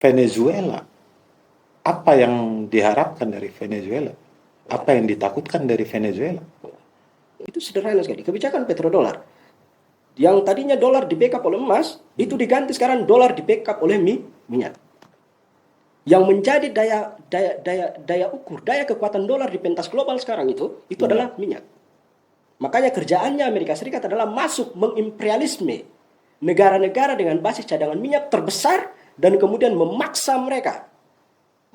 Venezuela, apa yang diharapkan dari Venezuela? Apa yang ditakutkan dari Venezuela? Itu sederhana sekali. Kebijakan petrodolar. Yang tadinya dolar di backup oleh emas, itu diganti sekarang dolar di backup oleh minyak. Yang menjadi daya ukur, daya kekuatan dolar di pentas global sekarang itu adalah minyak. Makanya kerjaannya Amerika Serikat adalah masuk mengimperialisme negara-negara dengan basis cadangan minyak terbesar dan kemudian memaksa mereka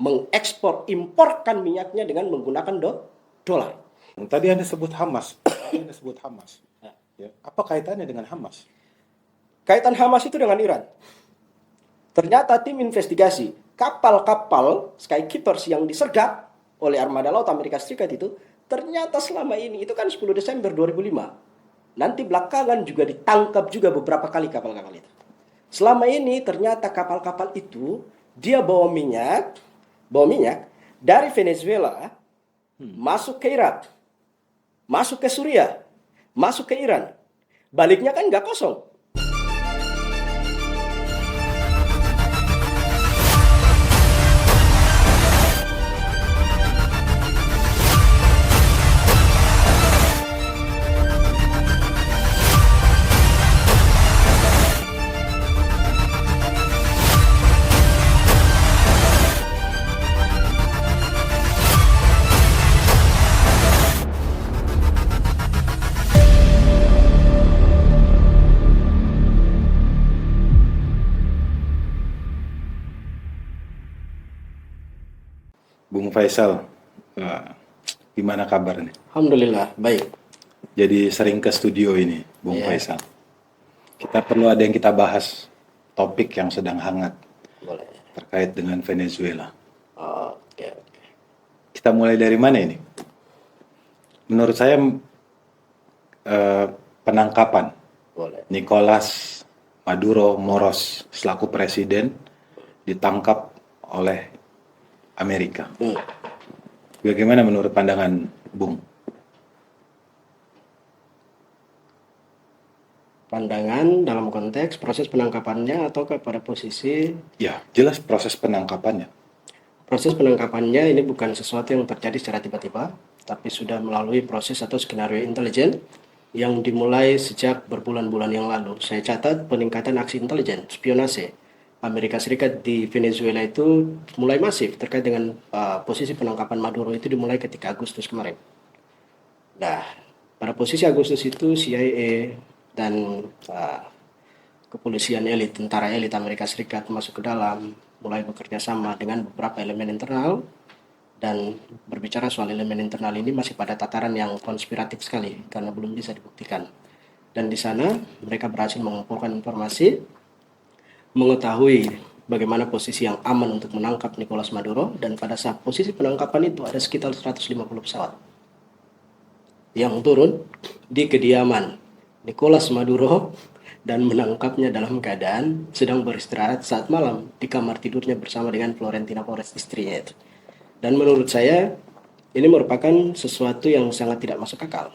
mengekspor, imporkan minyaknya dengan menggunakan dolar. Tadi Anda sebut Hamas. Ya. Apa kaitannya dengan Hamas? Kaitan Hamas itu dengan Iran. Ternyata tim investigasi kapal-kapal Skykeepers yang disergap oleh armada laut Amerika Serikat itu ternyata selama ini, itu kan 10 Desember 2005. Nanti belakangan juga ditangkap juga beberapa kali kapal-kapal itu. Selama ini ternyata kapal-kapal itu dia bawa minyak dari Venezuela masuk ke Irak, masuk ke Suriah, masuk ke Iran. Baliknya kan nggak kosong. Bung Faisal, gimana kabarnya? Alhamdulillah, baik. Jadi sering ke studio ini, Bung Faisal. Kita perlu ada yang kita bahas, topik yang sedang hangat. Boleh. Terkait dengan Venezuela. Oke. Kita mulai dari mana ini? Menurut saya penangkapan Nicolas Maduro Moros selaku presiden ditangkap oleh Amerika. Bagaimana menurut pandangan Bung? Pandangan dalam konteks proses penangkapannya atau pada posisi? Ya, jelas proses penangkapannya. Proses penangkapannya ini bukan sesuatu yang terjadi secara tiba-tiba, tapi sudah melalui proses atau skenario intelijen yang dimulai sejak berbulan-bulan yang lalu. Saya catat peningkatan aksi intelijen, spionase Amerika Serikat di Venezuela itu mulai masif terkait dengan posisi penangkapan Maduro itu dimulai ketika Agustus kemarin. Nah, pada posisi Agustus itu CIA dan kepolisian elit, tentara elit Amerika Serikat masuk ke dalam, mulai bekerja sama dengan beberapa elemen internal, dan berbicara soal elemen internal ini masih pada tataran yang konspiratif sekali karena belum bisa dibuktikan. Dan di sana mereka berhasil mengumpulkan informasi, mengetahui bagaimana posisi yang aman untuk menangkap Nicolas Maduro, dan pada saat posisi penangkapan itu ada sekitar 150 pesawat yang turun di kediaman Nicolas Maduro dan menangkapnya dalam keadaan sedang beristirahat saat malam di kamar tidurnya bersama dengan Florentina Flores, istrinya itu. Dan menurut saya ini merupakan sesuatu yang sangat tidak masuk akal.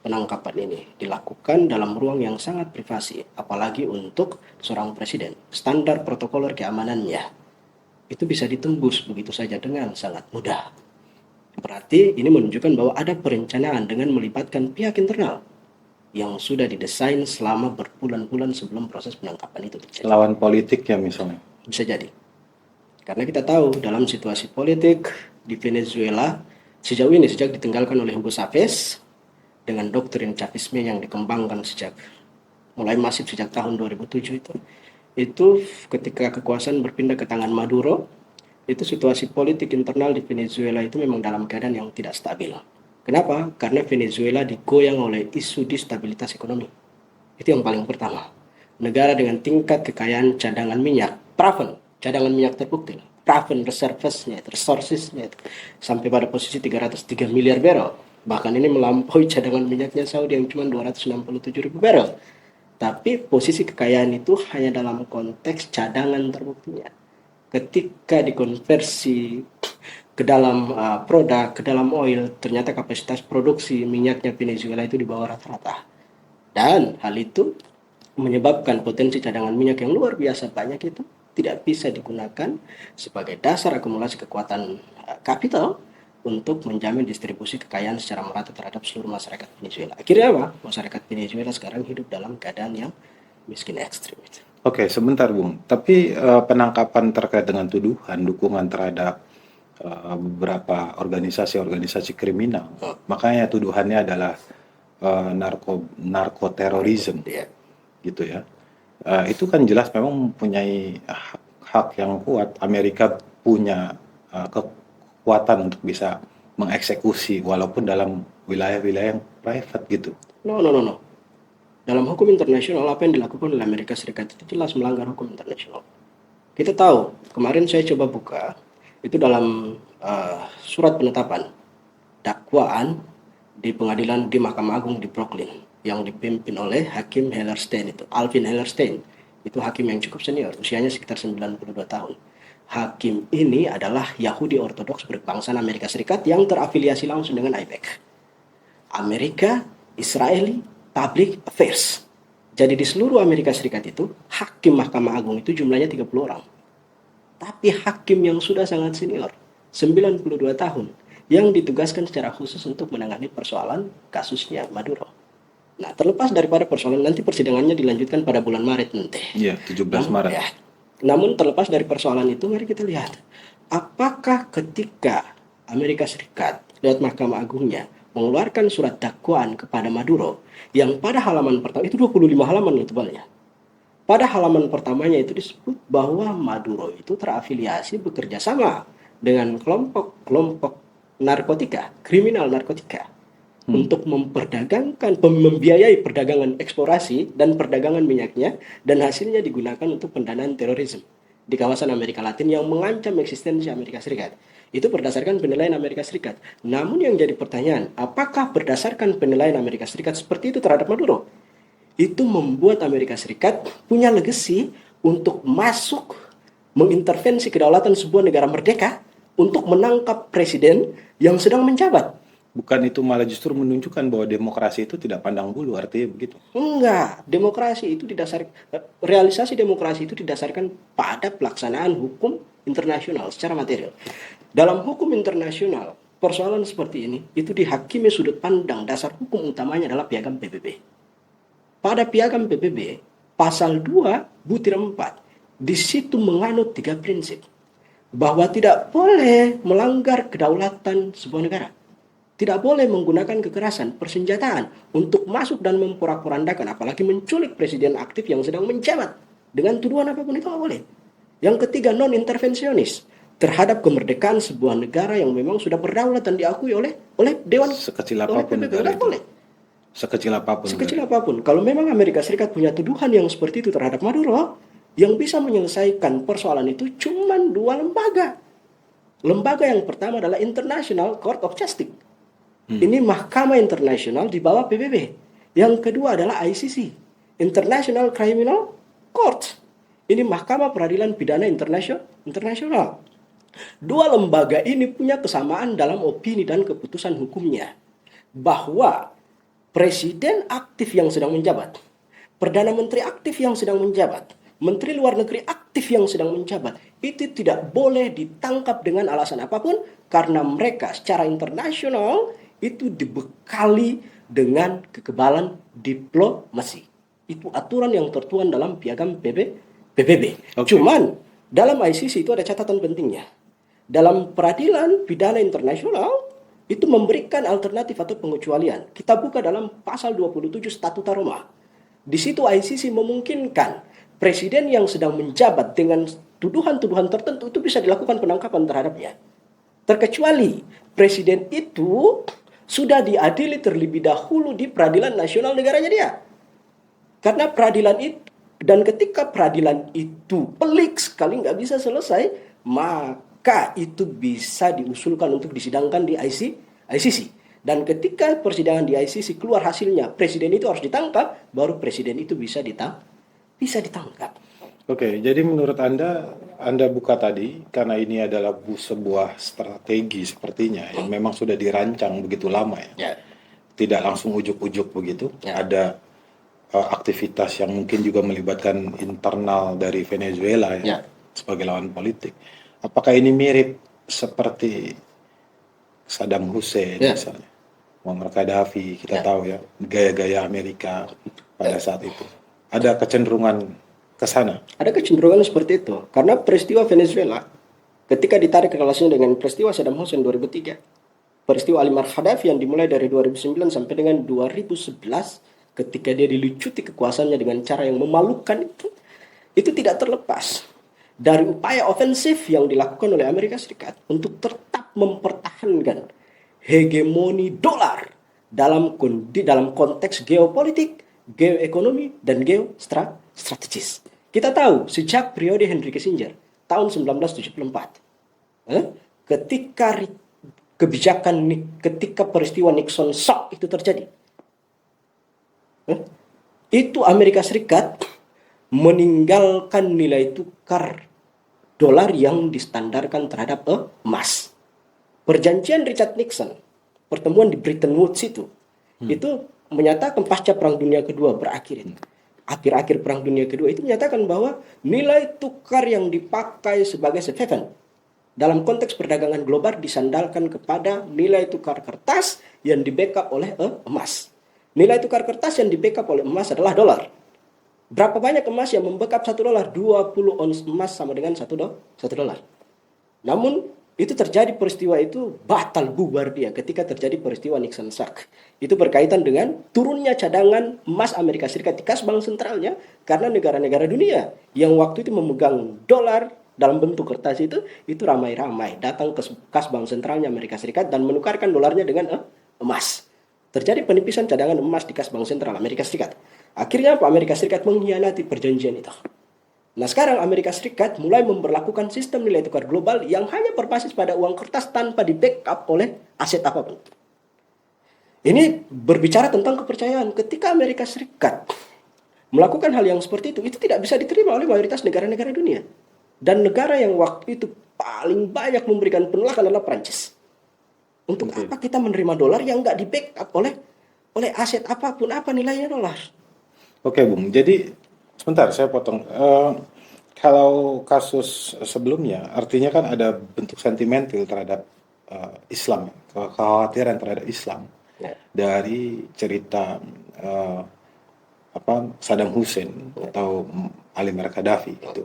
Penangkapan ini dilakukan dalam ruang yang sangat privasi, apalagi untuk seorang presiden. Standar protokoler keamanannya itu bisa ditembus begitu saja dengan sangat mudah. Berarti ini menunjukkan bahwa ada perencanaan dengan melibatkan pihak internal yang sudah didesain selama berbulan-bulan sebelum proses penangkapan itu terjadi. Lawan politik ya misalnya? Bisa jadi. Karena kita tahu dalam situasi politik di Venezuela sejauh ini, sejak ditinggalkan oleh Hugo Chavez dengan doktrin Chavisme yang dikembangkan mulai masif sejak tahun 2007 itu ketika kekuasaan berpindah ke tangan Maduro, itu situasi politik internal di Venezuela itu memang dalam keadaan yang tidak stabil. Kenapa? Karena Venezuela digoyang oleh isu destabilitas ekonomi. Itu yang paling pertama. Negara dengan tingkat kekayaan cadangan minyak, proven, cadangan minyak terbukti, proven reservesnya, resourcesnya itu sampai pada posisi 303 miliar barrel. Bahkan ini melampaui cadangan minyaknya Saudi yang cuma 267 ribu barrel. Tapi posisi kekayaan itu hanya dalam konteks cadangan terbuktinya. Ketika dikonversi ke dalam produk, ke dalam oil, ternyata kapasitas produksi minyaknya Venezuela itu di bawah rata-rata. Dan hal itu menyebabkan potensi cadangan minyak yang luar biasa banyak itu tidak bisa digunakan sebagai dasar akumulasi kekuatan kapital untuk menjamin distribusi kekayaan secara merata terhadap seluruh masyarakat Venezuela. Akhirnya apa? Masyarakat Venezuela sekarang hidup dalam keadaan yang miskin ekstrim. Oke, sebentar Bung. Tapi penangkapan terkait dengan tuduhan dukungan terhadap beberapa organisasi-organisasi kriminal, makanya tuduhannya adalah narkoterorisme, Ya. gitu ya. Itu kan jelas memang mempunyai hak yang kuat. Amerika punya kekuatan untuk bisa mengeksekusi walaupun dalam wilayah-wilayah yang private gitu. No. Dalam hukum internasional, apa yang dilakukan oleh Amerika Serikat itu jelas melanggar hukum internasional. Kita tahu, kemarin saya coba buka, itu dalam surat penetapan dakwaan di pengadilan di Mahkamah Agung di Brooklyn yang dipimpin oleh Hakim Hellerstein itu, Alvin Hellerstein. Itu hakim yang cukup senior, usianya sekitar 92 tahun. Hakim ini adalah Yahudi Ortodoks berkebangsaan Amerika Serikat yang terafiliasi langsung dengan IPEC. Amerika Israeli Public Affairs. Jadi di seluruh Amerika Serikat itu, hakim Mahkamah Agung itu jumlahnya 30 orang. Tapi hakim yang sudah sangat senior, 92 tahun, yang ditugaskan secara khusus untuk menangani persoalan kasusnya Maduro. Nah, terlepas daripada persoalan nanti persidangannya dilanjutkan pada bulan Maret nanti. Iya, 17 Maret. Ya. Namun terlepas dari persoalan itu, mari kita lihat. Apakah ketika Amerika Serikat lewat Mahkamah Agungnya mengeluarkan surat dakwaan kepada Maduro yang pada halaman pertama itu 25 halaman tebalnya. Pada halaman pertamanya itu disebut bahwa Maduro itu terafiliasi bekerja sama dengan kelompok narkotika, kriminal narkotika untuk membiayai perdagangan eksplorasi dan perdagangan minyaknya dan hasilnya digunakan untuk pendanaan terorisme di kawasan Amerika Latin yang mengancam eksistensi Amerika Serikat. Itu berdasarkan penilaian Amerika Serikat. Namun yang jadi pertanyaan, apakah berdasarkan penilaian Amerika Serikat seperti itu terhadap Maduro? Itu membuat Amerika Serikat punya legacy untuk masuk mengintervensi kedaulatan sebuah negara merdeka untuk menangkap presiden yang sedang menjabat. Bukan itu malah justru menunjukkan bahwa demokrasi itu tidak pandang bulu, artinya begitu. Enggak, realisasi demokrasi itu didasarkan pada pelaksanaan hukum internasional secara material. Dalam hukum internasional, persoalan seperti ini itu dihakimi sudut pandang dasar hukum utamanya adalah Piagam PBB. Pada Piagam PBB, pasal 2 butir 4, di situ menganut 3 prinsip. Bahwa tidak boleh melanggar kedaulatan sebuah negara. Tidak boleh menggunakan kekerasan, persenjataan untuk masuk dan memporak-porandakan, apalagi menculik presiden aktif yang sedang menjabat. Dengan tuduhan apapun itu tidak boleh. Yang ketiga, non-intervensionis terhadap kemerdekaan sebuah negara yang memang sudah berdaulat dan diakui oleh Dewan. Sekecil apapun negara itu. Boleh. Sekecil apapun. Kalau memang Amerika Serikat punya tuduhan yang seperti itu terhadap Maduro, yang bisa menyelesaikan persoalan itu cuma 2 lembaga. Lembaga yang pertama adalah International Court of Justice. Ini mahkamah internasional di bawah PBB. Yang kedua adalah ICC, International Criminal Court. Ini mahkamah peradilan pidana internasional. 2 lembaga ini punya kesamaan dalam opini dan keputusan hukumnya. Bahwa presiden aktif yang sedang menjabat, perdana menteri aktif yang sedang menjabat, menteri luar negeri aktif yang sedang menjabat, itu tidak boleh ditangkap dengan alasan apapun karena mereka secara internasional itu dibekali dengan kekebalan diplomasi. Itu aturan yang tertuang dalam Piagam PBB. Okay. Cuman dalam ICC itu ada catatan pentingnya. Dalam peradilan pidana internasional itu memberikan alternatif atau pengecualian. Kita buka dalam pasal 27 Statuta Roma. Di situ ICC memungkinkan presiden yang sedang menjabat dengan tuduhan-tuduhan tertentu itu bisa dilakukan penangkapan terhadapnya. Terkecuali presiden itu sudah diadili terlebih dahulu di peradilan nasional negaranya dia. Karena peradilan itu, dan ketika peradilan itu pelik sekali nggak bisa selesai, maka itu bisa diusulkan untuk disidangkan di ICC. Dan ketika persidangan di ICC keluar hasilnya presiden itu harus ditangkap, baru presiden itu bisa ditangkap. Oke, jadi menurut Anda buka tadi karena ini adalah sebuah strategi sepertinya yang memang sudah dirancang begitu lama ya. Tidak langsung ujuk-ujuk begitu. Ada aktivitas yang mungkin juga melibatkan internal dari Venezuela ya. sebagai lawan politik. Apakah ini mirip seperti Saddam Hussein Ya, misalnya, Muammar Gaddafi, kita ya. tahu ya gaya-gaya Amerika pada saat itu. Ada kecenderungan ke sana. Ada kecenderungan seperti itu. Karena peristiwa Venezuela, ketika ditarik relasinya dengan peristiwa Saddam Hussein 2003, peristiwa Ali Gaddafi yang dimulai dari 2009 sampai dengan 2011, ketika dia dilucuti kekuasaannya dengan cara yang memalukan itu tidak terlepas dari upaya ofensif yang dilakukan oleh Amerika Serikat untuk tetap mempertahankan hegemoni dolar dalam konteks geopolitik, geoekonomi, dan geostrategis. Kita tahu sejak periode Henry Kissinger tahun 1974, ketika ketika peristiwa Nixon shock itu terjadi, itu Amerika Serikat meninggalkan nilai tukar dolar yang distandarkan terhadap emas. Perjanjian Richard Nixon, pertemuan di Bretton Woods itu menyatakan pasca Perang Dunia Kedua berakhir itu. Akhir-akhir Perang Dunia Kedua itu menyatakan bahwa nilai tukar yang dipakai sebagai safe haven dalam konteks perdagangan global disandalkan kepada nilai tukar kertas yang di-backup oleh emas. Nilai tukar kertas yang di-backup oleh emas adalah dolar. Berapa banyak emas yang membackup 1 dolar? 20 ons emas sama dengan 1 dolar. Namun itu terjadi peristiwa itu batal bubar dia ketika terjadi peristiwa Nixon shock. Itu berkaitan dengan turunnya cadangan emas Amerika Serikat di kas bank sentralnya karena negara-negara dunia yang waktu itu memegang dolar dalam bentuk kertas itu ramai-ramai datang ke kas bank sentralnya Amerika Serikat dan menukarkan dolarnya dengan emas. Terjadi penipisan cadangan emas di kas bank sentral Amerika Serikat. Akhirnya Amerika Serikat mengkhianati perjanjian itu. Nah sekarang Amerika Serikat mulai memberlakukan sistem nilai tukar global yang hanya berbasis pada uang kertas tanpa di-backup oleh aset apapun. Ini berbicara tentang kepercayaan. Ketika Amerika Serikat melakukan hal yang seperti itu tidak bisa diterima oleh mayoritas negara-negara dunia. Dan negara yang waktu itu paling banyak memberikan penolakan adalah Prancis. Untuk apa kita menerima dolar yang nggak di-backup oleh aset apapun? Apa nilainya dolar? Oke, Bung. Jadi sebentar saya potong. Kalau kasus sebelumnya, artinya kan ada bentuk sentimental terhadap Islam, kekhawatiran terhadap Islam dari cerita Saddam Hussein atau Ali Gaddafi itu.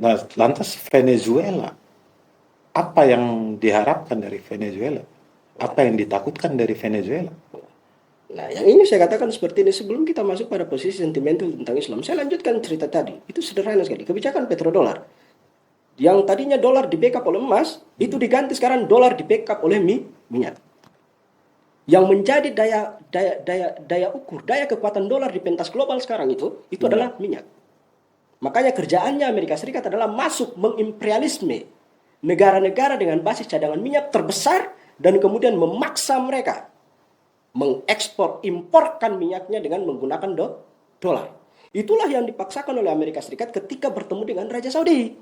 Nah, lantas Venezuela, apa yang diharapkan dari Venezuela? Apa yang ditakutkan dari Venezuela? Nah, yang ini saya katakan seperti ini sebelum kita masuk pada posisi sentimental tentang Islam. Saya lanjutkan cerita tadi. Itu sederhana sekali. Kebijakan petrodolar. Yang tadinya dolar di-backup oleh emas, itu diganti sekarang dolar di-backup oleh minyak. Yang menjadi daya ukur, daya kekuatan dolar di pentas global sekarang itu adalah minyak. Makanya kerjaannya Amerika Serikat adalah masuk mengimperialisme negara-negara dengan basis cadangan minyak terbesar dan kemudian memaksa mereka imporkan minyaknya dengan menggunakan dolar. Itulah yang dipaksakan oleh Amerika Serikat ketika bertemu dengan Raja Saudi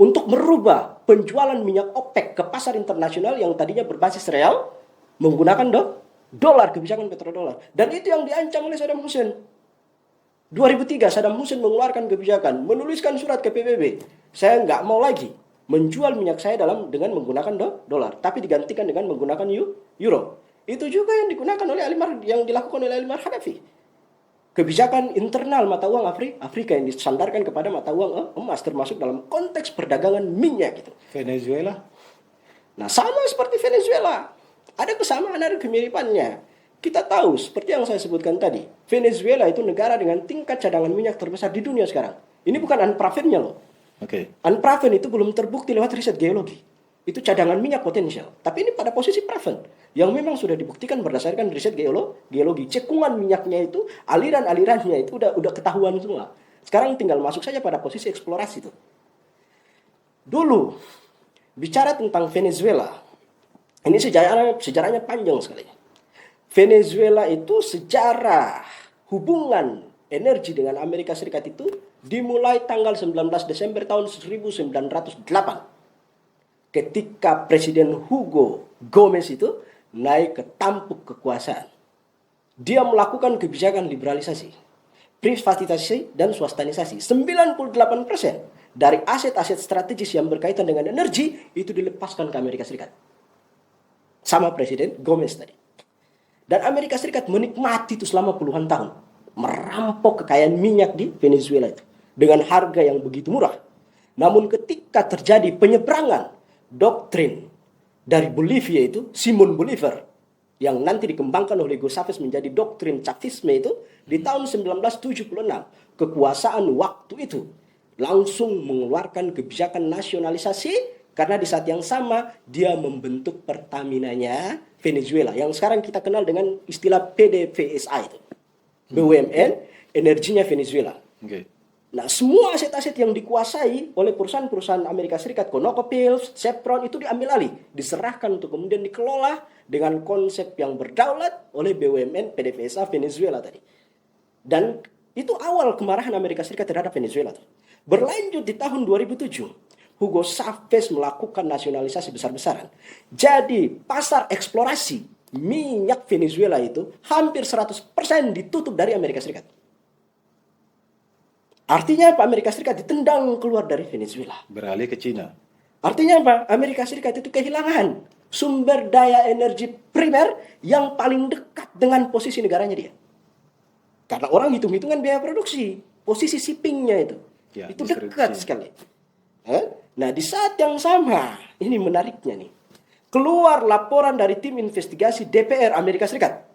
untuk merubah penjualan minyak OPEC ke pasar internasional yang tadinya berbasis real menggunakan dolar, kebijakan petrodolar. Dan itu yang diancam oleh Saddam Hussein. 2003 Saddam Hussein mengeluarkan kebijakan, menuliskan surat ke PBB. Saya nggak mau lagi menjual minyak saya dengan menggunakan dolar, tapi digantikan dengan menggunakan euro. Itu juga yang digunakan oleh yang dilakukan oleh Ali Gaddafi. Kebijakan internal mata uang Afrika yang disandarkan kepada mata uang emas termasuk dalam konteks perdagangan minyak gitu. Venezuela? Nah, sama seperti Venezuela. Ada kesamaan, ada kemiripannya. Kita tahu seperti yang saya sebutkan tadi, Venezuela itu negara dengan tingkat cadangan minyak terbesar di dunia sekarang. Ini bukan unproven-nya loh. Unproven itu belum terbukti lewat riset geologi. Itu cadangan minyak potensial. Tapi ini pada posisi proven. Yang memang sudah dibuktikan berdasarkan riset geologi. Cekungan minyaknya itu, aliran-alirannya itu udah ketahuan semua. Sekarang tinggal masuk saja pada posisi eksplorasi itu. Dulu, bicara tentang Venezuela, ini sejarahnya panjang sekali. Venezuela itu sejarah hubungan energi dengan Amerika Serikat itu dimulai tanggal 19 Desember tahun 1908. Ketika Presiden Hugo Gomez itu naik ke tampuk kekuasaan. Dia melakukan kebijakan liberalisasi, privatisasi, dan swastanisasi. 98% dari aset-aset strategis yang berkaitan dengan energi itu dilepaskan ke Amerika Serikat. Sama Presiden Gomez tadi. Dan Amerika Serikat menikmati itu selama puluhan tahun. Merampok kekayaan minyak di Venezuela itu. Dengan harga yang begitu murah. Namun ketika terjadi penyeberangan doktrin dari Bolivia itu, Simon Bolivar, yang nanti dikembangkan oleh Hugo Chavez menjadi doktrin Chavisme itu, di tahun 1976, kekuasaan waktu itu langsung mengeluarkan kebijakan nasionalisasi, karena di saat yang sama dia membentuk Pertamina-nya Venezuela yang sekarang kita kenal dengan istilah PDVSA itu. BUMN energinya Venezuela. Oke. Nah, semua aset-aset yang dikuasai oleh perusahaan-perusahaan Amerika Serikat, ConocoPhillips, Chevron itu diambil alih, diserahkan untuk kemudian dikelola dengan konsep yang berdaulat oleh BUMN PDVSA Venezuela tadi. Dan itu awal kemarahan Amerika Serikat terhadap Venezuela. Berlanjut di tahun 2007, Hugo Chavez melakukan nasionalisasi besar-besaran. Jadi pasar eksplorasi minyak Venezuela itu hampir 100% ditutup dari Amerika Serikat. Artinya apa? Amerika Serikat ditendang keluar dari Venezuela. Beralih ke Cina. Artinya apa? Amerika Serikat itu kehilangan sumber daya energi primer yang paling dekat dengan posisi negaranya dia. Karena orang hitung-hitungan biaya produksi, posisi shippingnya itu. Ya, itu dekat sekali. Nah, di saat yang sama, ini menariknya nih. Keluar laporan dari tim investigasi DPR Amerika Serikat.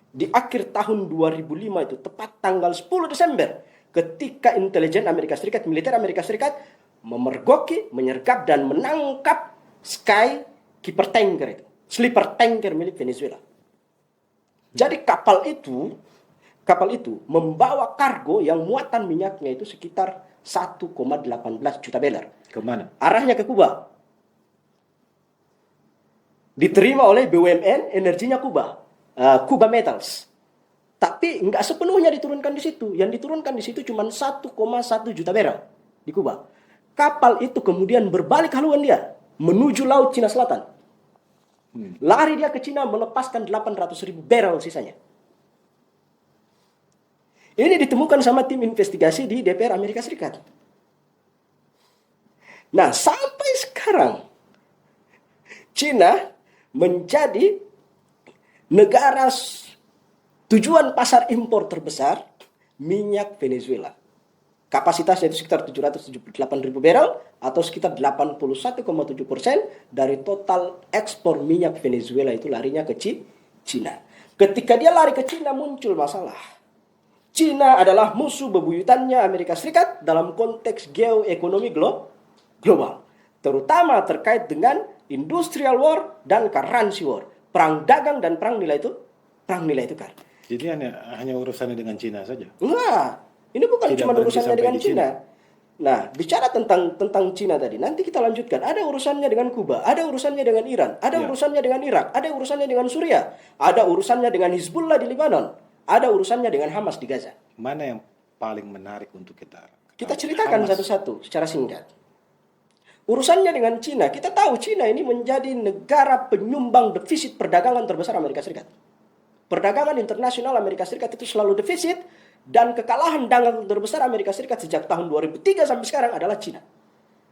Di akhir tahun 2005 itu, tepat tanggal 10 Desember, ketika intelijen Amerika Serikat, militer Amerika Serikat, memergoki, menyergap, dan menangkap Sky Keeper Tanker itu. Sleeper tanker milik Venezuela. Jadi kapal itu membawa kargo yang muatan minyaknya itu sekitar 1,18 juta barrel. Kemana? Arahnya ke Kuba. Diterima oleh BUMN energinya Kuba, Kuba Metals. Tapi nggak sepenuhnya diturunkan di situ. Yang diturunkan di situ cuma 1,1 juta barrel di Kuba. Kapal itu kemudian berbalik haluan dia menuju Laut Cina Selatan. Lari dia ke Cina melepaskan 800.000 barrel sisanya. Ini ditemukan sama tim investigasi di DPR Amerika Serikat. Nah, sampai sekarang Cina menjadi negara tujuan pasar impor terbesar minyak Venezuela. Kapasitasnya itu sekitar 778.000 barrel atau sekitar 81,7% dari total ekspor minyak Venezuela itu larinya ke Cina. Ketika dia lari ke Cina muncul masalah. Cina adalah musuh bebuyutannya Amerika Serikat dalam konteks geoekonomi global. Terutama terkait dengan industrial war dan currency war. Perang dagang dan perang nilai tukar. Jadi hanya urusannya dengan Cina saja? Enggak. Ini bukan Tidak cuma berhenti urusannya sampai dengan di Cina. Nah, bicara tentang Cina tadi, nanti kita lanjutkan. Ada urusannya dengan Kuba, ada urusannya dengan Iran, ada urusannya dengan Irak, ada urusannya dengan Suriah, ada urusannya dengan Hizbullah di Libanon, ada urusannya dengan Hamas di Gaza. Mana yang paling menarik untuk kita ceritakan satu-satu secara singkat. Urusannya dengan Cina, kita tahu Cina ini menjadi negara penyumbang defisit perdagangan terbesar Amerika Serikat. Perdagangan internasional Amerika Serikat itu selalu defisit, dan kekalahan dagang terbesar Amerika Serikat sejak tahun 2003 sampai sekarang adalah Cina.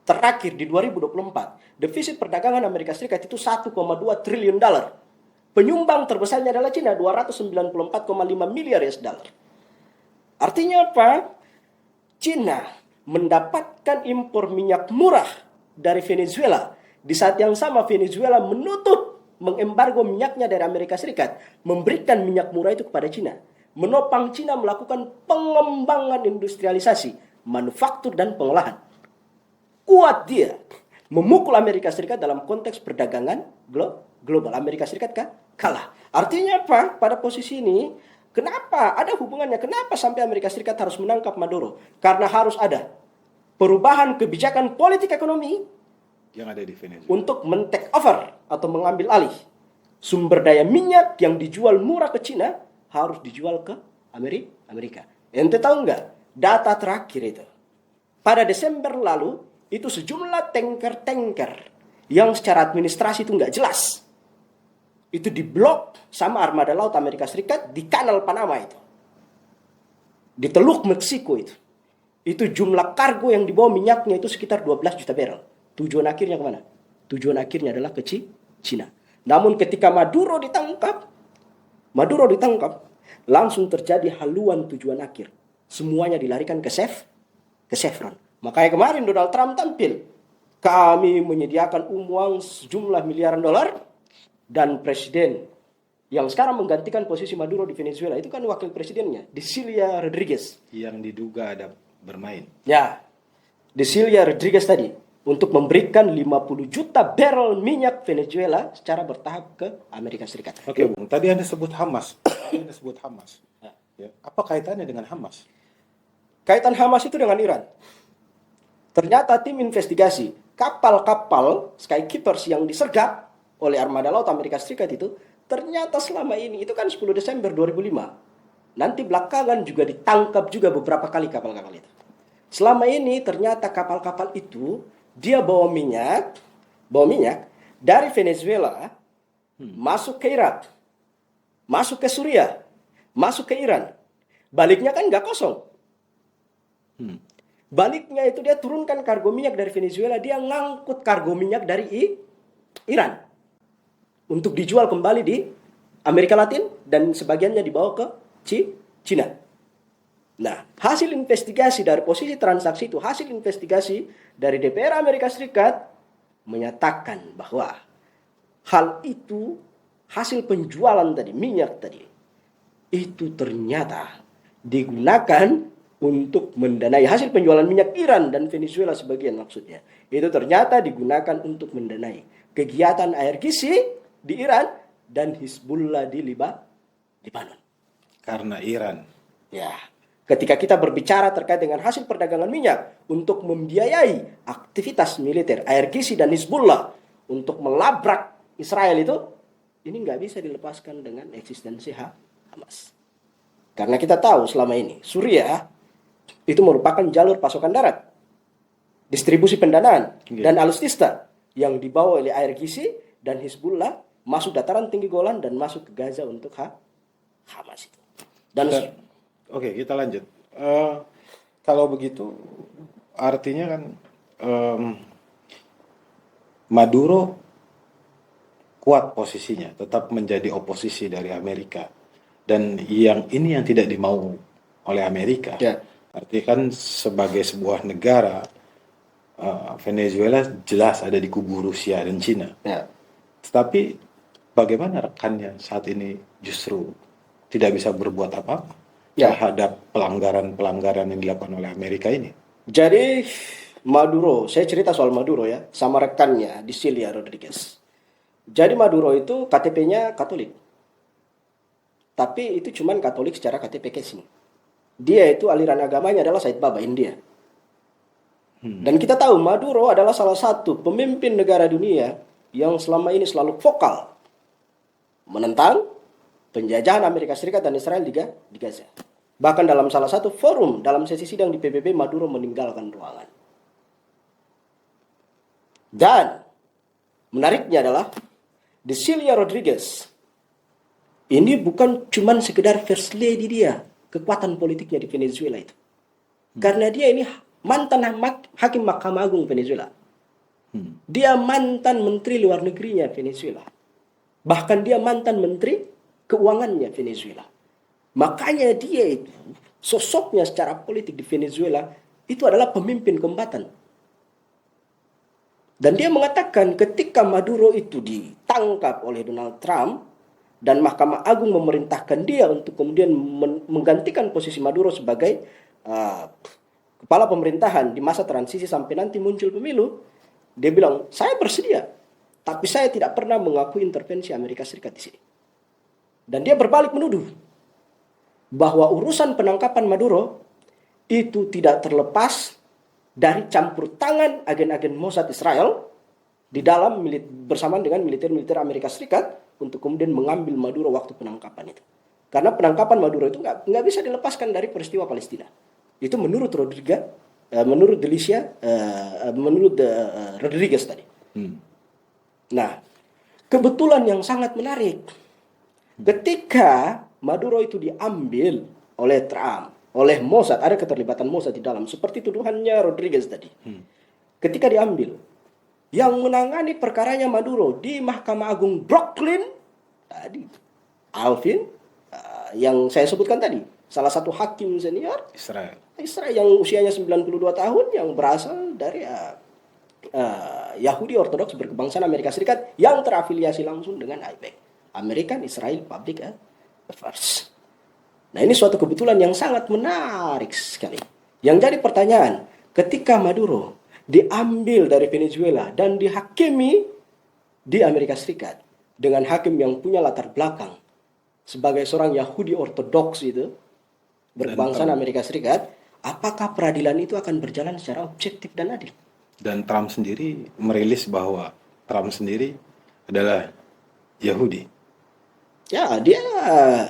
Terakhir di 2024, defisit perdagangan Amerika Serikat itu 1,2 triliun dolar. Penyumbang terbesarnya adalah Cina, 294,5 miliar US dollar. Artinya apa? Cina mendapatkan impor minyak murah dari Venezuela. Di saat yang sama Venezuela mengembargo minyaknya dari Amerika Serikat, memberikan minyak murah itu kepada Cina. Menopang Cina melakukan pengembangan industrialisasi, manufaktur dan pengolahan. Kuat dia memukul Amerika Serikat dalam konteks perdagangan global. Amerika Serikat kalah. Artinya apa? Pada posisi ini, kenapa ada hubungannya? Kenapa sampai Amerika Serikat harus menangkap Maduro? Karena harus ada perubahan kebijakan politik ekonomi yang ada di Venezuela untuk men-take over atau mengambil alih sumber daya minyak yang dijual murah ke Cina harus dijual ke Amerika. Ente tahu nggak? Data terakhir itu. Pada Desember lalu, itu sejumlah tanker-tanker yang secara administrasi itu nggak jelas. Itu diblok sama armada laut Amerika Serikat di Kanal Panama itu. Di Teluk Meksiko itu. Itu jumlah kargo yang dibawa minyaknya itu sekitar 12 juta barrel. Tujuan akhirnya kemana? Tujuan akhirnya adalah ke Cina. Namun ketika Maduro ditangkap, langsung terjadi haluan tujuan akhir. Semuanya dilarikan ke Chevron. Makanya kemarin Donald Trump tampil, kami menyediakan uang sejumlah miliaran dolar, dan presiden yang sekarang menggantikan posisi Maduro di Venezuela itu kan wakil presidennya, Desilia Rodriguez. Yang diduga ada bermain. Ya, Desilia Rodriguez tadi untuk memberikan 50 juta barrel minyak Venezuela secara bertahap ke Amerika Serikat. Oke, Bung. Tadi Anda sebut Hamas. Ya. Apa kaitannya dengan Hamas? Kaitan Hamas itu dengan Iran. Ternyata tim investigasi kapal-kapal Skykeepers yang disergap oleh armada laut Amerika Serikat itu ternyata selama ini, itu kan 10 Desember 2005. Nanti belakangan juga ditangkap juga beberapa kali kapal-kapal itu. Selama ini ternyata kapal-kapal itu dia bawa minyak dari Venezuela masuk ke Irak, masuk ke Suriah, masuk ke Iran. Baliknya kan nggak kosong. Baliknya itu dia turunkan kargo minyak dari Venezuela, dia ngangkut kargo minyak dari Iran untuk dijual kembali di Amerika Latin dan sebagiannya dibawa ke Cina. Nah, hasil investigasi dari posisi transaksi itu, hasil investigasi dari DPR Amerika Serikat menyatakan bahwa hal itu, hasil penjualan tadi, minyak tadi, itu ternyata digunakan untuk mendanai hasil penjualan minyak Iran dan Venezuela sebagian maksudnya. Itu ternyata digunakan untuk mendanai kegiatan IRGC di Iran dan Hizbullah di Libanon. Karena Iran. Ya, ketika kita berbicara terkait dengan hasil perdagangan minyak untuk membiayai aktivitas militer IRGC dan Hizbullah untuk melabrak Israel itu, ini nggak bisa dilepaskan dengan eksistensi Hamas. Karena kita tahu selama ini Suriah itu merupakan jalur pasokan darat, distribusi pendanaan, dan alustista yang dibawa oleh IRGC dan Hizbullah masuk dataran tinggi Golan dan masuk ke Gaza untuk Hamas itu. Dan Oke, kita lanjut. Kalau begitu, artinya kan Maduro kuat posisinya, tetap menjadi oposisi dari Amerika. Dan yang tidak dimau oleh Amerika. Ya. Artinya kan sebagai sebuah negara, Venezuela jelas ada di kubu Rusia dan Cina. Ya. Tetapi bagaimana rekannya saat ini justru tidak bisa berbuat apa-apa terhadap pelanggaran-pelanggaran yang dilakukan oleh Amerika ini? Jadi Maduro, saya cerita soal Maduro ya, sama rekannya Desilia Rodriguez. Jadi Maduro itu KTP-nya Katolik. Tapi itu cuman Katolik secara KTP casing. Dia itu aliran agamanya adalah Said Baba, India. Dan kita tahu Maduro adalah salah satu pemimpin negara dunia yang selama ini selalu vokal menentang penjajahan Amerika Serikat dan Israel di Gaza. Bahkan dalam salah satu forum, dalam sesi sidang di PBB, Maduro meninggalkan ruangan. Dan menariknya adalah Desilia Rodriguez ini bukan cuman sekedar first lady dia, kekuatan politiknya di Venezuela itu. Karena dia ini mantan hakim Mahkamah Agung Venezuela. Dia mantan menteri luar negerinya Venezuela. Bahkan dia mantan menteri keuangannya Venezuela. Makanya dia itu, sosoknya secara politik di Venezuela, itu adalah pemimpin kombatan. Dan dia mengatakan ketika Maduro itu ditangkap oleh Donald Trump, dan Mahkamah Agung memerintahkan dia untuk kemudian menggantikan posisi Maduro sebagai kepala pemerintahan di masa transisi sampai nanti muncul pemilu, dia bilang, saya bersedia, tapi saya tidak pernah mengakui intervensi Amerika Serikat di sini. Dan dia berbalik menuduh bahwa urusan penangkapan Maduro itu tidak terlepas dari campur tangan agen-agen Mossad Israel di dalam bersamaan dengan militer-militer Amerika Serikat untuk kemudian mengambil Maduro waktu penangkapan itu. Karena penangkapan Maduro itu nggak bisa dilepaskan dari peristiwa Palestina. Itu menurut Rodriguez, menurut Rodriguez tadi. Nah, kebetulan yang sangat menarik, ketika Maduro itu diambil oleh Trump, oleh Mossad, ada keterlibatan Mossad di dalam, seperti tuduhannya Rodriguez tadi. Ketika diambil, yang menangani perkaranya Maduro di Mahkamah Agung Brooklyn tadi, Alvin, yang saya sebutkan tadi, salah satu hakim senior Israel. yang usianya 92 tahun, yang berasal dari Yahudi Ortodoks berkebangsaan Amerika Serikat yang terafiliasi langsung dengan AIPAC, American Israel Public Affairs. Nah, ini suatu kebetulan yang sangat menarik sekali. Yang jadi pertanyaan, ketika Maduro diambil dari Venezuela dan dihakimi di Amerika Serikat dengan hakim yang punya latar belakang sebagai seorang Yahudi Ortodoks itu berkebangsaan Amerika Serikat, apakah peradilan itu akan berjalan secara objektif dan adil? Dan Trump sendiri merilis bahwa Trump sendiri adalah Yahudi. Ya, dia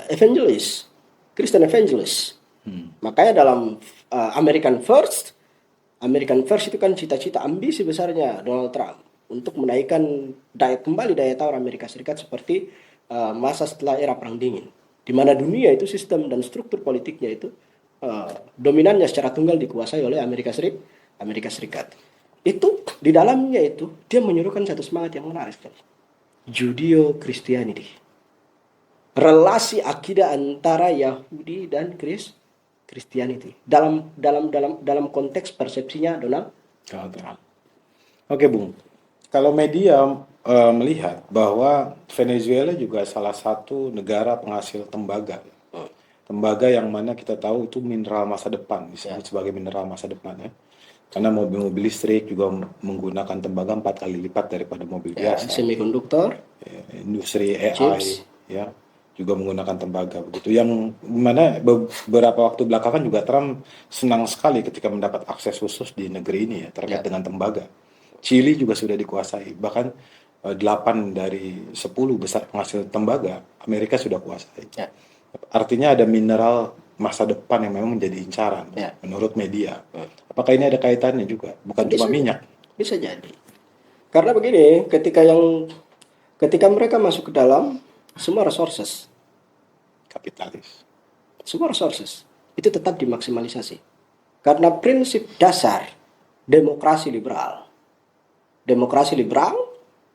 evangelis, Kristen evangelis. Makanya dalam American First itu kan cita-cita ambisi besarnya Donald Trump untuk menaikkan kembali daya tawar Amerika Serikat seperti masa setelah era Perang Dingin, di mana dunia itu sistem dan struktur politiknya itu dominannya secara tunggal dikuasai oleh Amerika Serikat. Itu di dalamnya itu dia menyuruhkan satu semangat yang menarik sekali, Judeo-Christianity, relasi akidah antara Yahudi dan Christianity dalam konteks persepsinya Donald Trump. Oke, Bung. Kalau media melihat bahwa Venezuela juga salah satu negara penghasil tembaga. Tembaga yang mana kita tahu itu mineral masa depan, disebut sebagai mineral masa depan ya. Karena mobil-mobil listrik juga menggunakan tembaga 4 kali lipat daripada mobil biasa. Semikonduktor, Industri AI chips, ya juga menggunakan tembaga begitu. Yang mana beberapa waktu belakangan juga Trump senang sekali ketika mendapat akses khusus di negeri ini ya terkait dengan tembaga. Chili juga sudah dikuasai, bahkan 8 dari 10 besar penghasil tembaga Amerika sudah kuasai. Ya. Artinya ada mineral masa depan yang memang menjadi incaran menurut media. Apakah ini ada kaitannya juga? Bukan cuma minyak. Bisa jadi. Karena begini, ketika mereka masuk ke dalam semua resources Kapitalis. itu tetap dimaksimalisasi. Karena prinsip dasar demokrasi liberal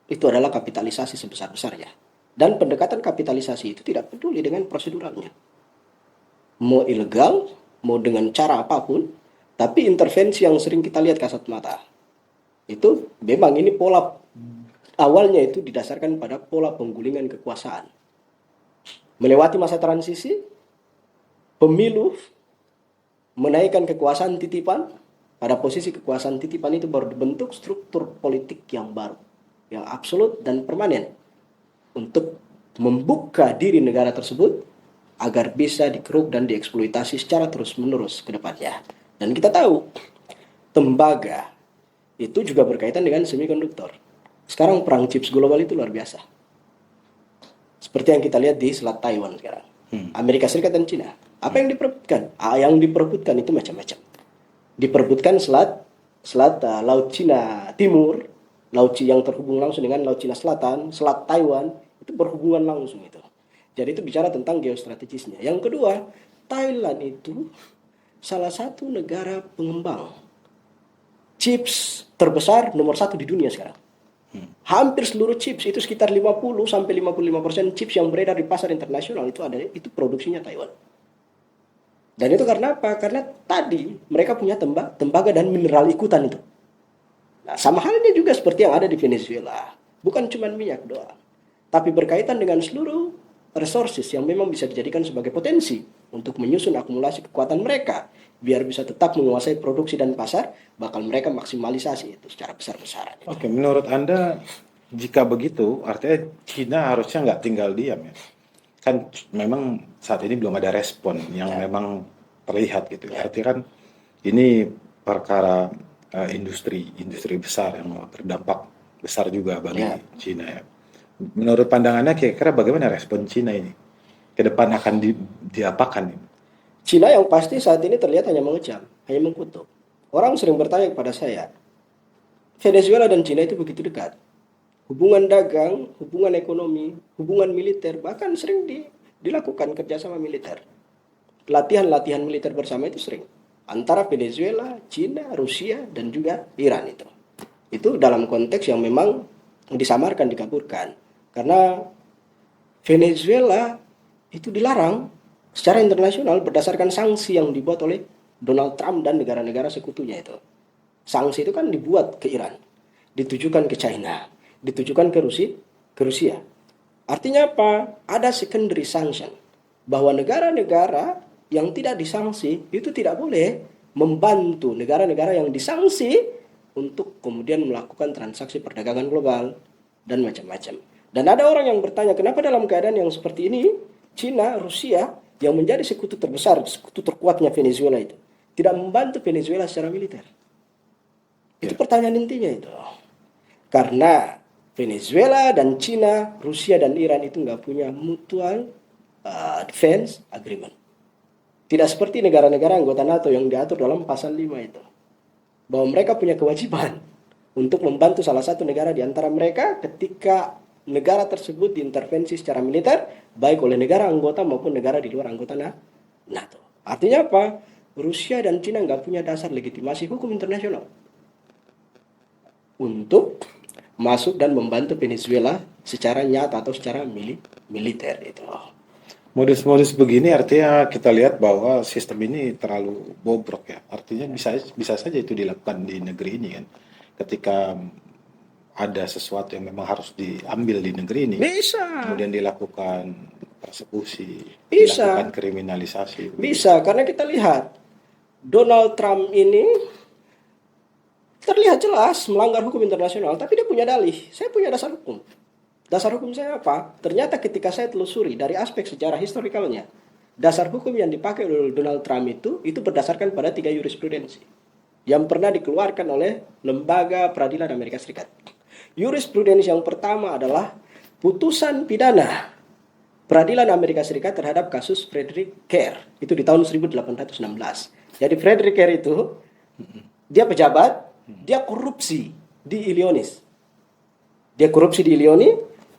itu adalah kapitalisasi sebesar-besarnya. Dan pendekatan kapitalisasi itu tidak peduli dengan proseduralnya. Mau ilegal, mau dengan cara apapun, tapi intervensi yang sering kita lihat kasat mata, itu memang ini pola awalnya itu didasarkan pada pola penggulingan kekuasaan. Melewati masa transisi, pemilu, menaikkan kekuasaan titipan, pada posisi kekuasaan titipan itu baru dibentuk struktur politik yang baru, yang absolut dan permanen, untuk membuka diri negara tersebut agar bisa dikeruk dan dieksploitasi secara terus-menerus ke depannya. Dan kita tahu, tembaga itu juga berkaitan dengan semikonduktor. Sekarang perang chips global itu luar biasa. Seperti yang kita lihat di Selat Taiwan sekarang. Amerika Serikat dan Cina. Apa yang diperebutkan? Yang diperebutkan itu macam-macam. Diperebutkan selat Laut Cina Timur, laut yang terhubung langsung dengan Laut Cina Selatan, Selat Taiwan, itu berhubungan langsung itu. Jadi itu bicara tentang geostrategisnya. Yang kedua, Thailand itu salah satu negara pengembang chips terbesar nomor 1 di dunia sekarang. Hampir seluruh chips itu sekitar 50-55% chips yang beredar di pasar internasional itu produksinya Taiwan. Dan itu karena apa? Karena tadi mereka punya tembaga dan mineral ikutan itu. Nah, sama halnya juga seperti yang ada di Venezuela. Bukan cuma minyak doang, tapi berkaitan dengan seluruh resources yang memang bisa dijadikan sebagai potensi untuk menyusun akumulasi kekuatan mereka biar bisa tetap menguasai produksi dan pasar, bakal mereka maksimalisasi itu secara besar-besaran. Oke, menurut Anda jika begitu artinya Cina harusnya nggak tinggal diam ya? Kan memang saat ini belum ada respon yang memang terlihat gitu. Artinya kan ini perkara industri besar yang berdampak besar juga bagi Cina ya. Menurut pandangannya kira-kira bagaimana respon Cina ini ke depan akan diapakan ini? Cina yang pasti saat ini terlihat hanya mengecam, hanya mengkutuk. Orang sering bertanya kepada saya, Venezuela dan Cina itu begitu dekat. Hubungan dagang, hubungan ekonomi, hubungan militer, bahkan sering dilakukan kerjasama militer. latihan-latihan militer bersama itu sering. Antara Venezuela, Cina, Rusia, dan juga Iran itu. Itu dalam konteks yang memang disamarkan, dikaburkan. Karena Venezuela itu dilarang secara internasional berdasarkan sanksi yang dibuat oleh Donald Trump dan negara-negara sekutunya itu. Sanksi itu kan dibuat ke Iran, ditujukan ke China, ditujukan ke Rusia. Artinya apa? Ada secondary sanction bahwa negara-negara yang tidak disanksi itu tidak boleh membantu negara-negara yang disanksi untuk kemudian melakukan transaksi perdagangan global dan macam-macam. Dan ada orang yang bertanya, kenapa dalam keadaan yang seperti ini Cina, Rusia yang menjadi sekutu terbesar, sekutu terkuatnya Venezuela itu tidak membantu Venezuela secara militer? Itu pertanyaan intinya itu. Karena Venezuela dan Cina, Rusia dan Iran itu nggak punya mutual defense agreement. Tidak seperti negara-negara anggota NATO yang diatur dalam pasal 5 itu. Bahwa mereka punya kewajiban untuk membantu salah satu negara di antara mereka ketika negara tersebut diintervensi secara militer, baik oleh negara anggota maupun negara di luar anggota NATO. Artinya apa? Rusia dan Cina nggak punya dasar legitimasi hukum internasional untuk masuk dan membantu Venezuela secara nyata atau secara militer itu. Modus-modus begini artinya kita lihat bahwa sistem ini terlalu bobrok ya. Artinya bisa saja itu dilakukan di negeri ini kan. Ketika ada sesuatu yang memang harus diambil di negeri ini, Bisa. kemudian dilakukan persekusi, Bisa. dilakukan kriminalisasi. Bisa, karena kita lihat Donald Trump ini terlihat jelas melanggar hukum internasional, tapi dia punya dalih. Saya punya dasar hukum. Dasar hukum saya apa? Ternyata ketika saya telusuri dari aspek sejarah historikalnya, dasar hukum yang dipakai oleh Donald Trump itu berdasarkan pada 3 jurisprudensi yang pernah dikeluarkan oleh Lembaga Peradilan Amerika Serikat. Jurisprudensi yang pertama adalah putusan pidana Peradilan Amerika Serikat terhadap kasus Frederick Kerr. Itu di tahun 1816. Jadi Frederick Kerr itu, dia pejabat, dia korupsi di Illinois.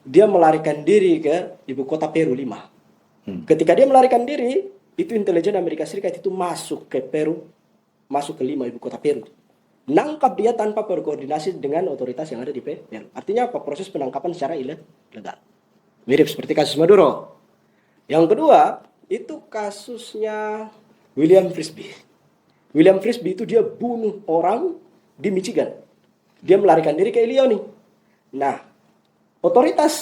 Dia melarikan diri ke ibu kota Peru, Lima. Ketika dia melarikan diri, itu intelijen Amerika Serikat itu masuk ke Peru, masuk ke Lima, ibu kota Peru. Nangkap dia tanpa berkoordinasi dengan otoritas yang ada di Peru. Artinya apa? Proses penangkapan secara ilegal. Mirip seperti kasus Maduro. Yang kedua, itu kasusnya William Frisbee. William Frisbee itu dia bunuh orang di Michigan. Dia melarikan diri ke Illinois. Nah, otoritas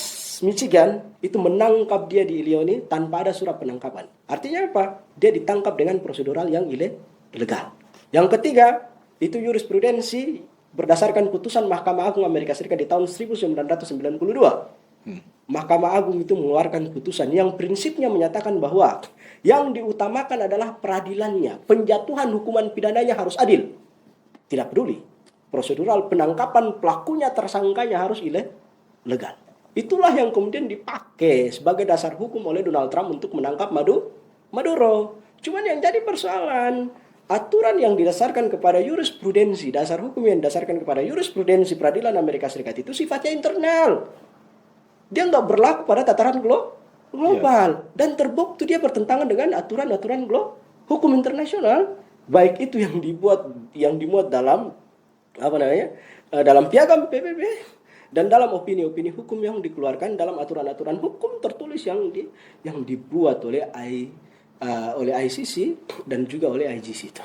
Michigan itu menangkap dia di Illinois tanpa ada surat penangkapan. Artinya apa? Dia ditangkap dengan prosedural yang ilegal. Yang ketiga, itu jurisprudensi berdasarkan putusan Mahkamah Agung Amerika Serikat di tahun 1992. Mahkamah Agung itu mengeluarkan putusan yang prinsipnya menyatakan bahwa yang diutamakan adalah peradilannya. Penjatuhan hukuman pidananya harus adil. Tidak peduli. Prosedural penangkapan pelakunya, tersangkanya harus legal. Itulah yang kemudian dipakai sebagai dasar hukum oleh Donald Trump untuk menangkap Maduro. Cuman yang jadi persoalan, aturan yang didasarkan kepada jurisprudensi, dasar hukum yang didasarkan kepada jurisprudensi Peradilan Amerika Serikat itu sifatnya internal. Dia nggak berlaku pada tataran global. Dan terbukti dia bertentangan dengan aturan-aturan hukum internasional. Baik itu yang dimuat dalam dalam piagam PBB dan dalam opini-opini hukum yang dikeluarkan dalam aturan-aturan hukum tertulis yang dibuat oleh ICC dan juga oleh IGC itu.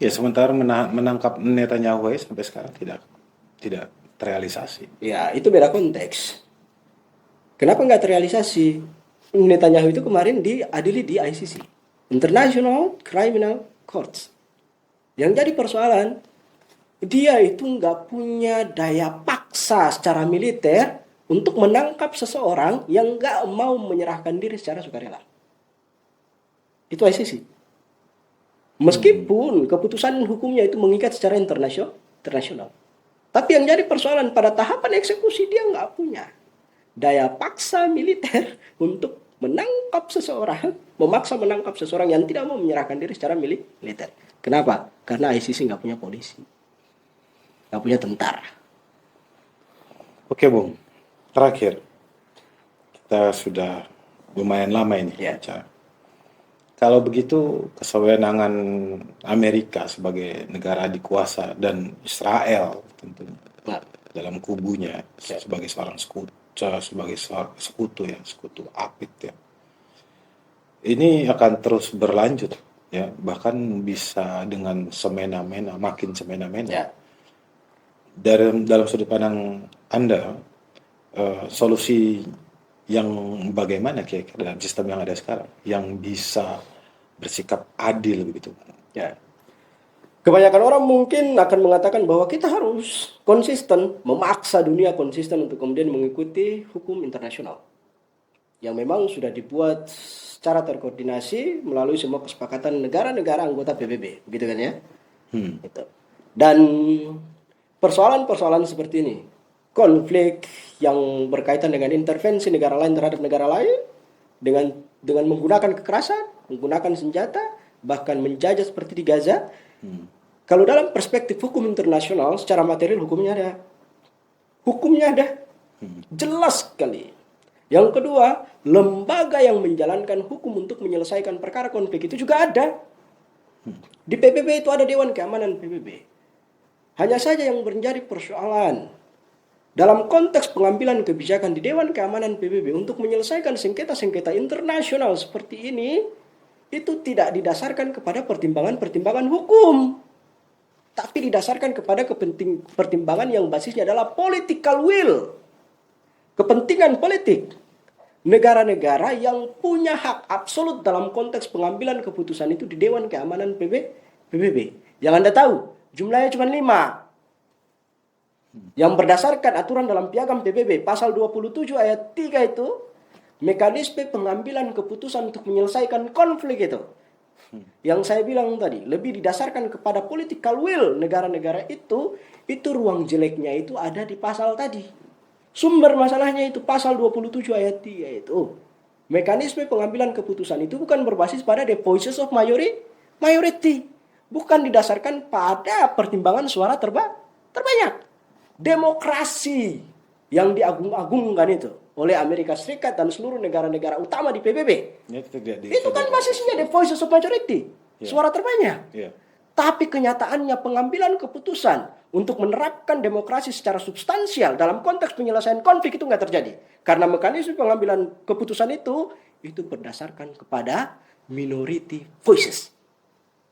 Ya, sementara menangkap Netanyahu sampai sekarang tidak terrealisasi. Ya, itu beda konteks. Kenapa nggak terrealisasi? Netanyahu itu kemarin diadili di ICC, International Criminal Courts. Yang jadi persoalan, dia itu nggak punya daya paksa secara militer untuk menangkap seseorang yang nggak mau menyerahkan diri secara sukarela. Itu ICC. Meskipun keputusan hukumnya itu mengikat secara internasional. Tapi yang jadi persoalan pada tahapan eksekusi dia nggak punya daya paksa militer untuk menangkap seseorang, memaksa menangkap seseorang yang tidak mau menyerahkan diri secara militer. Kenapa? Karena ICC nggak punya polisi, nggak punya tentara. Oke, Bung. Terakhir, kita sudah lumayan lama ini bicara. Kalau begitu kesewenangan Amerika sebagai negara adikuasa dan Israel tentunya Nah, dalam kubunya sebagai seorang sekutu ya, sekutu apit ya. Ini akan terus berlanjut ya, bahkan bisa dengan semena-mena, makin semena-mena. ya. Dalam sudut pandang Anda, solusi yang bagaimana kira-kira dalam sistem yang ada sekarang yang bisa bersikap adil begitu? Ya. Kebanyakan orang mungkin akan mengatakan bahwa kita harus konsisten, memaksa dunia konsisten untuk kemudian mengikuti hukum internasional yang memang sudah dibuat secara terkoordinasi melalui semua kesepakatan negara-negara anggota PBB, gitu kan ya? Gitu. Dan persoalan-persoalan seperti ini, konflik yang berkaitan dengan intervensi negara lain terhadap negara lain dengan menggunakan kekerasan, menggunakan senjata, bahkan menjajah seperti di Gaza. Kalau dalam perspektif hukum internasional, secara material hukumnya ada. Hukumnya ada. Jelas sekali. Yang kedua, lembaga yang menjalankan hukum untuk menyelesaikan perkara konflik itu juga ada. Di PBB itu ada Dewan Keamanan PBB. Hanya saja yang menjadi persoalan dalam konteks pengambilan kebijakan di Dewan Keamanan PBB untuk menyelesaikan sengketa-sengketa internasional seperti ini, itu tidak didasarkan kepada pertimbangan-pertimbangan hukum, tapi didasarkan kepada pertimbangan yang basisnya adalah political will, kepentingan politik. Negara-negara yang punya hak absolut dalam konteks pengambilan keputusan itu di Dewan Keamanan PBB. Yang Anda tahu, jumlahnya cuma 5. Yang berdasarkan aturan dalam piagam PBB, pasal 27 ayat 3 itu, mekanisme pengambilan keputusan untuk menyelesaikan konflik itu. Yang saya bilang tadi, lebih didasarkan kepada political will negara-negara itu ruang jeleknya itu ada di pasal tadi. Sumber masalahnya itu pasal 27 ayat 3 itu. Mekanisme pengambilan keputusan itu bukan berbasis pada the voices of majority. Bukan didasarkan pada pertimbangan suara terbanyak. Demokrasi yang diagung-agungkan itu oleh Amerika Serikat dan seluruh negara-negara utama di PBB. Itu kan basisnya the voices of majority. Suara terbanyak. Tapi kenyataannya pengambilan keputusan untuk menerapkan demokrasi secara substansial dalam konteks penyelesaian konflik itu nggak terjadi. Karena mekanisme pengambilan keputusan itu berdasarkan kepada minority voices.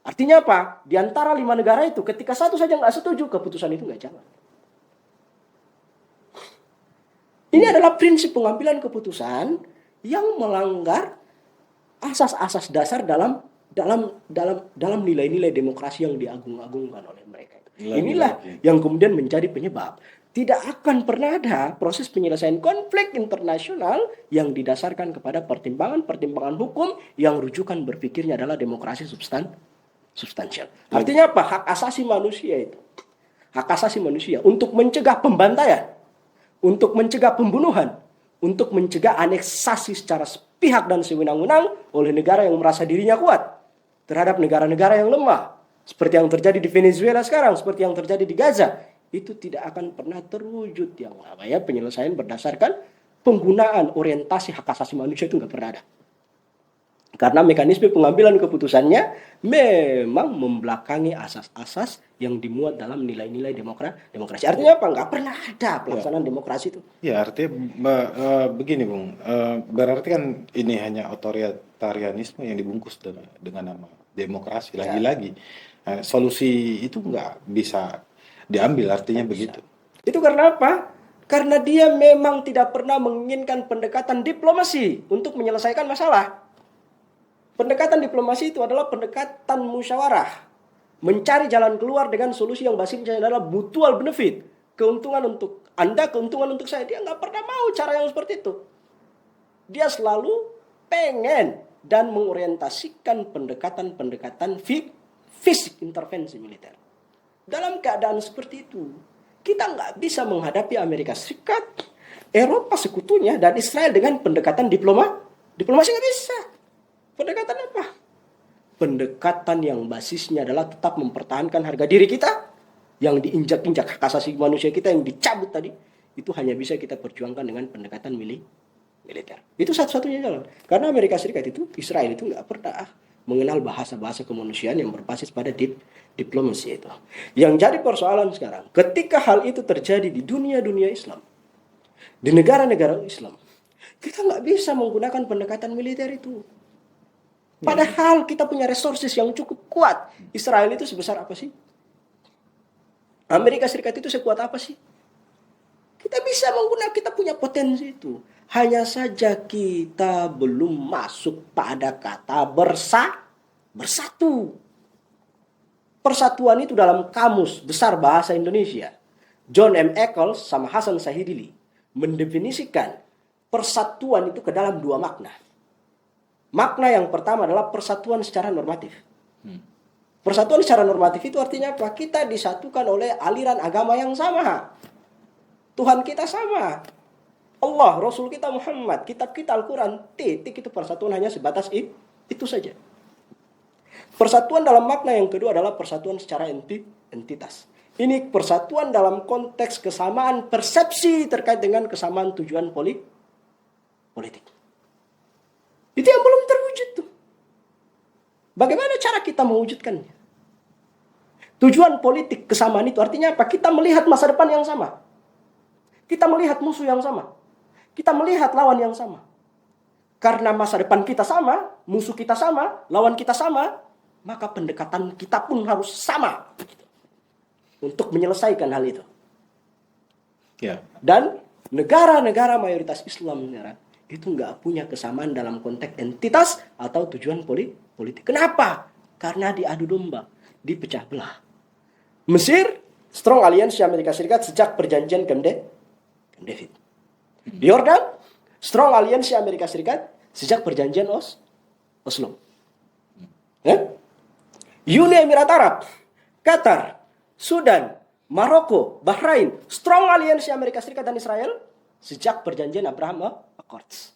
Artinya apa? Di antara 5 negara itu ketika satu saja nggak setuju, keputusan itu nggak jalan. Ini adalah prinsip pengambilan keputusan yang melanggar asas-asas dasar dalam nilai-nilai demokrasi yang diagung-agungkan oleh mereka. Inilah yang kemudian menjadi penyebab tidak akan pernah ada proses penyelesaian konflik internasional yang didasarkan kepada pertimbangan-pertimbangan hukum yang rujukan berpikirnya adalah demokrasi substansial. Artinya apa? Hak asasi manusia itu. Hak asasi manusia untuk mencegah pembantaian, untuk mencegah pembunuhan, untuk mencegah aneksasi secara sepihak dan sewenang-wenang oleh negara yang merasa dirinya kuat terhadap negara-negara yang lemah. Seperti yang terjadi di Venezuela sekarang, seperti yang terjadi di Gaza. Itu tidak akan pernah terwujud yang namanya penyelesaian berdasarkan penggunaan orientasi hak asasi manusia itu nggak pernah ada. Karena mekanisme pengambilan keputusannya memang membelakangi asas-asas yang dimuat dalam nilai-nilai demokrasi. Artinya apa? Nggak pernah ada pelaksanaan demokrasi itu. Ya, artinya begini, Bung. Berarti kan ini hanya otoritarianisme yang dibungkus dengan nama demokrasi. Lagi-lagi, solusi itu nggak bisa diambil, artinya begitu. Itu karena apa? Karena dia memang tidak pernah menginginkan pendekatan diplomasi untuk menyelesaikan masalah. Pendekatan diplomasi itu adalah pendekatan musyawarah. Mencari jalan keluar dengan solusi yang basisnya adalah mutual benefit. Keuntungan untuk Anda, keuntungan untuk saya. Dia nggak pernah mau cara yang seperti itu. Dia selalu pengen dan mengorientasikan pendekatan-pendekatan fisik intervensi militer. Dalam keadaan seperti itu, kita nggak bisa menghadapi Amerika Serikat, Eropa sekutunya, dan Israel dengan pendekatan diplomasi nggak bisa. Pendekatan apa? Pendekatan yang basisnya adalah tetap mempertahankan harga diri kita, yang diinjak-injak hak asasi manusia kita yang dicabut tadi, itu hanya bisa kita perjuangkan dengan pendekatan militer. Itu satu-satunya jalan. Karena Amerika Serikat itu, Israel itu nggak pernah mengenal bahasa-bahasa kemanusiaan yang berbasis pada diplomasi itu. Yang jadi persoalan sekarang, ketika hal itu terjadi di dunia-dunia Islam, di negara-negara Islam, kita nggak bisa menggunakan pendekatan militer itu. Padahal kita punya resources yang cukup kuat. Israel itu sebesar apa sih? Amerika Serikat itu sekuat apa sih? Kita bisa menggunakan, kita punya potensi itu. Hanya saja kita belum masuk pada kata bersatu. Persatuan itu dalam kamus besar bahasa Indonesia, John M. Eccles sama Hasan Sahidili mendefinisikan persatuan itu ke dalam dua makna. Makna yang pertama adalah persatuan secara normatif. Persatuan secara normatif itu artinya apa? Kita disatukan oleh aliran agama yang sama. Tuhan kita sama. Allah, Rasul kita Muhammad, kitab kita Al-Quran, titik itu persatuan hanya sebatas itu saja. Persatuan dalam makna yang kedua adalah persatuan secara entitas. Ini persatuan dalam konteks kesamaan persepsi terkait dengan kesamaan tujuan politik. Itu yang belum terwujud tuh. Bagaimana cara kita mewujudkannya? Tujuan politik kesamaan itu artinya apa? Kita melihat masa depan yang sama. Kita melihat musuh yang sama. Kita melihat lawan yang sama. Karena masa depan kita sama, musuh kita sama, lawan kita sama, maka pendekatan kita pun harus sama untuk menyelesaikan hal itu. Ya. Dan negara-negara mayoritas Islam itu nggak punya kesamaan dalam konteks entitas atau tujuan politik. Kenapa? Karena diadu domba, dipecah belah. Mesir, strong alliance Amerika Serikat sejak perjanjian Camp David. Yordan, strong alliance Amerika Serikat sejak perjanjian Oslo. Uni Emirat Arab, Qatar, Sudan, Maroko, Bahrain, strong alliance Amerika Serikat dan Israel sejak perjanjian Abraham Accords.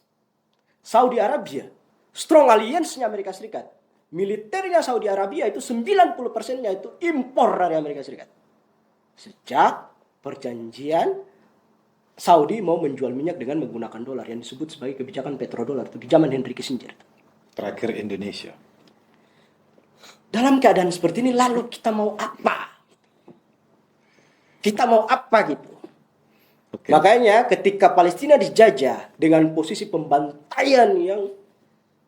Saudi Arabia, strong alliance Amerika Serikat. Militernya Saudi Arabia itu 90%-nya itu impor dari Amerika Serikat. Sejak perjanjian Saudi mau menjual minyak dengan menggunakan dolar yang disebut sebagai kebijakan petrodolar itu di zaman Henry Kissinger. Terakhir Indonesia. Dalam keadaan seperti ini lalu kita mau apa? Kita mau apa gitu? Okay. Makanya ketika Palestina dijajah dengan posisi pembantaian yang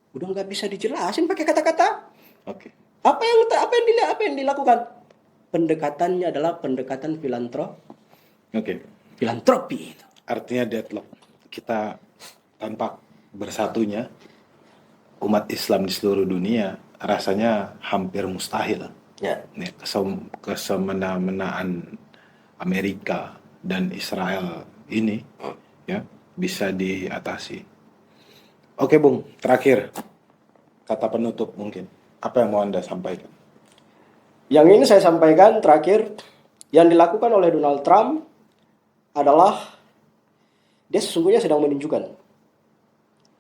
udah nggak bisa dijelasin pakai kata-kata. Okay. Apa yang dilakukan? Pendekatannya adalah pendekatan filantropi. Artinya deadlock. Kita tanpa bersatunya umat Islam di seluruh dunia rasanya hampir mustahil. Ya. Kesemena-menaan Amerika dan Israel ini ya bisa diatasi. Oke, Bung, terakhir kata penutup mungkin. Apa yang mau Anda sampaikan? Yang ini saya sampaikan terakhir, yang dilakukan oleh Donald Trump adalah dia sesungguhnya sedang menunjukkan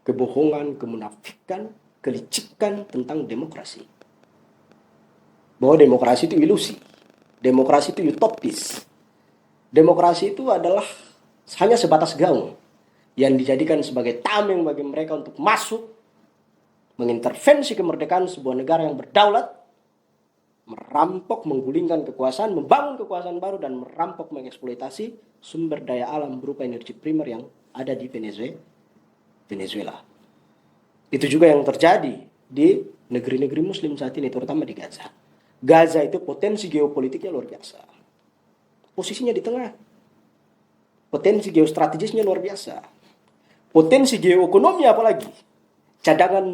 kebohongan, kemunafikan, kelicikan tentang demokrasi. Bahwa demokrasi itu ilusi. Demokrasi itu utopis. Demokrasi itu adalah hanya sebatas gaung yang dijadikan sebagai tameng bagi mereka untuk masuk, mengintervensi kemerdekaan sebuah negara yang berdaulat, merampok, menggulingkan kekuasaan, membangun kekuasaan baru, dan merampok, mengeksploitasi sumber daya alam berupa energi primer yang ada di Venezuela. Itu juga yang terjadi di negeri-negeri Muslim saat ini, terutama di Gaza. Gaza itu potensi geopolitiknya luar biasa. Posisinya di tengah. Potensi geostrategisnya luar biasa. Potensi geoekonomi apalagi. Cadangan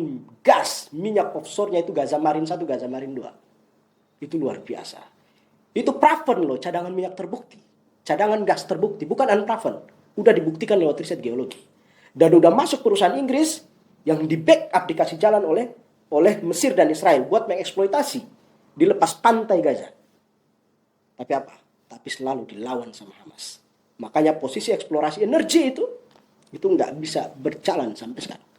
gas, minyak offshore-nya itu Gaza Marin 1, Gaza Marin 2. Itu luar biasa. Itu proven loh, cadangan minyak terbukti. Cadangan gas terbukti, bukan unproven. Udah dibuktikan lewat riset geologi. Dan udah masuk perusahaan Inggris yang di backup dikasih jalan oleh Mesir dan Israel buat mengeksploitasi di lepas pantai Gaza. Tapi apa? Tapi selalu dilawan sama Hamas. Makanya posisi eksplorasi energi itu nggak bisa berjalan sampai sekarang.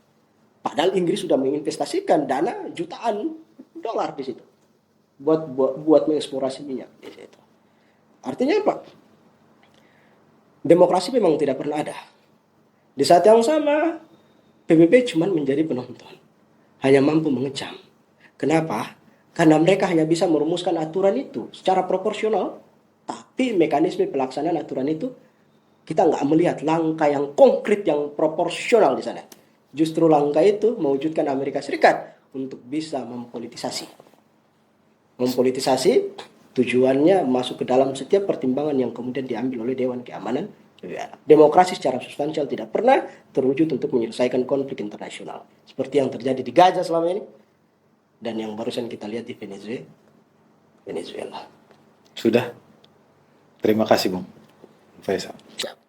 Padahal Inggris sudah menginvestasikan dana jutaan dolar di situ buat mengeksplorasi minyak di situ. Artinya apa? Demokrasi memang tidak pernah ada. Di saat yang sama PBB cuma menjadi penonton, hanya mampu mengecam. Kenapa? Karena mereka hanya bisa merumuskan aturan itu secara proporsional, tapi mekanisme pelaksanaan aturan itu kita nggak melihat langkah yang konkret yang proporsional di sana. Justru langkah itu mewujudkan Amerika Serikat untuk bisa mempolitisasi. Mempolitisasi tujuannya masuk ke dalam setiap pertimbangan yang kemudian diambil oleh Dewan Keamanan. Demokrasi secara substansial tidak pernah terwujud untuk menyelesaikan konflik internasional seperti yang terjadi di Gaza selama ini dan yang barusan kita lihat di Venezuela. Sudah. Terima kasih Bung Faisal. Siap.